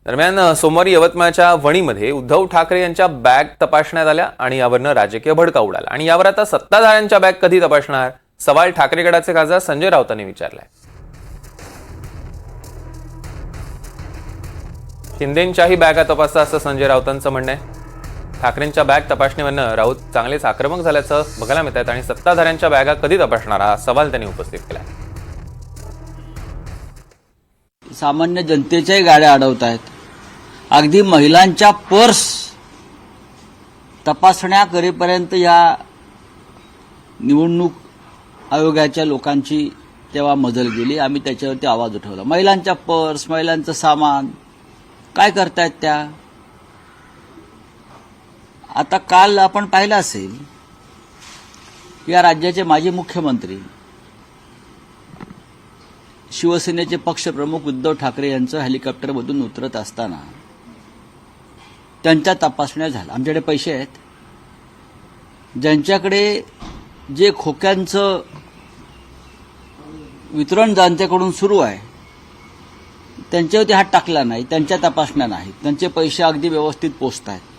दरम्यान सोमवारी यवतमाळच्या वणीमध्ये उद्धव ठाकरे यांच्या बॅग तपासण्यात आल्या आणि यावरनं राजकीय भडका उडाला आणि यावर आता सत्ताधाऱ्यांच्या बॅग कधी तपासणार सवाल ठाकरे गटाचे खासदार संजय राऊतांनी विचारलाय। शिंदेंच्याही बॅगा तपासा असं संजय राऊतांचं म्हणणं आहे। ठाकरेंच्या बॅग तपासणीवरनं राऊत चांगलेच आक्रमक झाल्याचं बघायला मिळत आहे आणि सत्ताधाऱ्यांच्या बॅगा कधी तपासणार हा सवाल त्यांनी उपस्थित केलाय। सामान्य जनतेच्याही गाड्या अडवत आहेत। अगदी महिलांच्या पर्स तपासण्या करेपर्यंत या निवडणूक आयोगाच्या लोकांची तेव्हा मजल गेली। आम्ही त्याच्यावरती आवाज उठवला। महिलांच्या पर्स, महिलांचं सामान काय करतायत त्या? आता काल आपण पाहिलं असेल या राज्याचे माजी मुख्यमंत्री शिवसेनेचे पक्षप्रमुख उद्धव ठाकरे यांचं हेलिकॉप्टरमधून उतरत असताना त्यांच्या तपासण्या झाल्या। आमच्याकडे पैसे आहेत, ज्यांच्याकडे जे खोक्यांचं वितरण ज्यांच्याकडून सुरू आहे त्यांच्यावरती हात टाकला नाही, त्यांच्या तपासण्या नाहीत, त्यांचे पैसे अगदी व्यवस्थित पोचत आहेत।